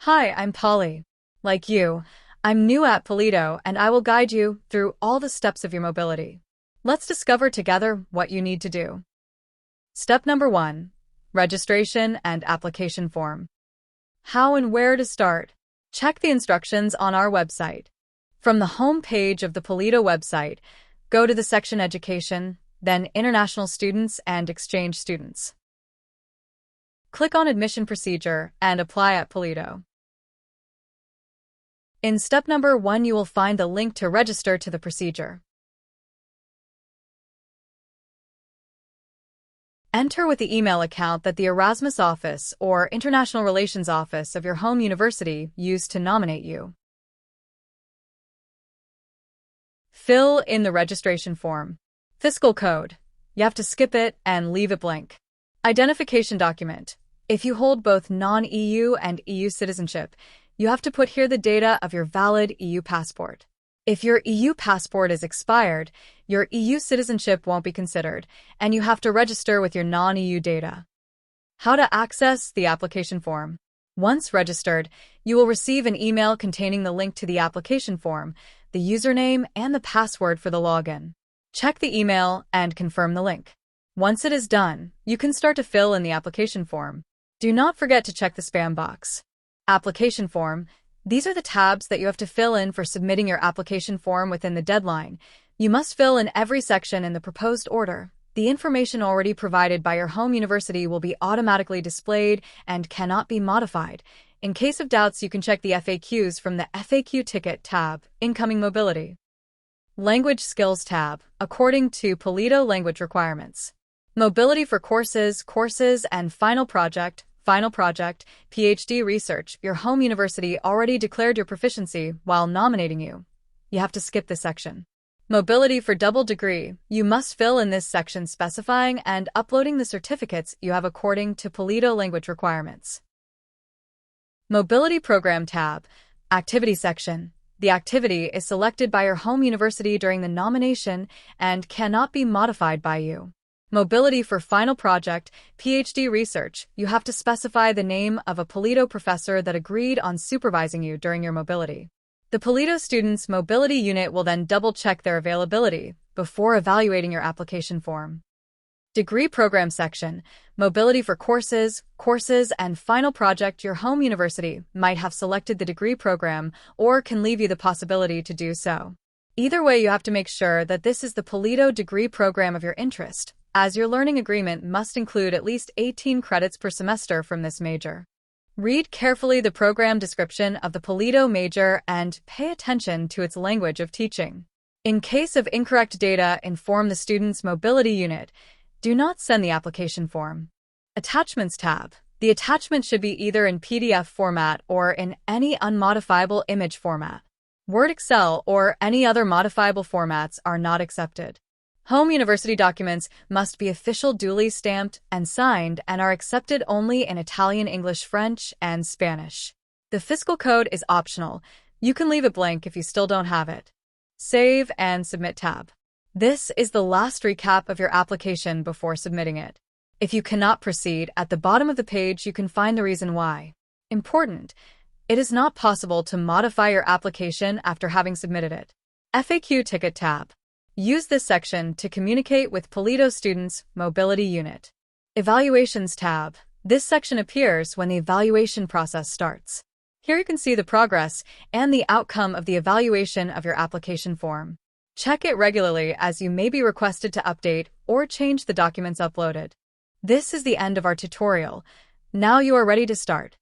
Hi, I'm Polly. Like you, I'm new at PoliTo and I will guide you through all the steps of your mobility. Let's discover together what you need to do. Step number 1. Registration and application form. How and where to start? Check the instructions on our website. From the home page of the PoliTo website, go to the section Education, then International Students and Exchange Students. Click on Admission Procedure and Apply at PoliTo. In step number 1, you will find the link to register to the procedure. Enter with the email account that the Erasmus office or International Relations office of your home university used to nominate you. Fill in the registration form. Fiscal code. You have to skip it and leave it blank. Identification document. If you hold both non-EU and EU citizenship, you have to put here the data of your valid EU passport. If your EU passport is expired, your EU citizenship won't be considered, and you have to register with your non-EU data. How to access the application form. Once registered, you will receive an email containing the link to the application form, the username, and the password for the login. Check the email and confirm the link. Once it is done, you can start to fill in the application form. Do not forget to check the spam box. Application form. These are the tabs that you have to fill in for submitting your application form within the deadline. You must fill in every section in the proposed order. The information already provided by your home university will be automatically displayed and cannot be modified. In case of doubts, you can check the FAQs from the FAQ Ticket tab, Incoming Mobility. Language Skills tab, according to PoliTo language requirements. Mobility for courses, and final project, PhD research. Your home university already declared your proficiency while nominating you. You have to skip this section. Mobility for double degree. You must fill in this section specifying and uploading the certificates you have according to PoliTo language requirements. Mobility Program tab, Activity section. The activity is selected by your home university during the nomination and cannot be modified by you. Mobility for final project, PhD research. You have to specify the name of a PoliTo professor that agreed on supervising you during your mobility. The PoliTo students' mobility unit will then double-check their availability before evaluating your application form. Degree program section, mobility for courses, and final project. Your home university might have selected the degree program or can leave you the possibility to do so. Either way, you have to make sure that this is the PoliTo degree program of your interest, as your learning agreement must include at least 18 credits per semester from this major. Read carefully the program description of the PoliTo major and pay attention to its language of teaching. In case of incorrect data, inform the student's mobility unit. Do not send the application form. Attachments tab. The attachment should be either in PDF format or in any unmodifiable image format. Word, Excel, or any other modifiable formats are not accepted. Home university documents must be official, duly stamped and signed, and are accepted only in Italian, English, French, and Spanish. The fiscal code is optional. You can leave it blank if you still don't have it. Save and Submit tab. This is the last recap of your application before submitting it. If you cannot proceed, at the bottom of the page you can find the reason why. Important. It is not possible to modify your application after having submitted it. FAQ Ticket tab. Use this section to communicate with PoliTo students' mobility unit. Evaluations tab. This section appears when the evaluation process starts. Here you can see the progress and the outcome of the evaluation of your application form. Check it regularly as you may be requested to update or change the documents uploaded. This is the end of our tutorial. Now you are ready to start.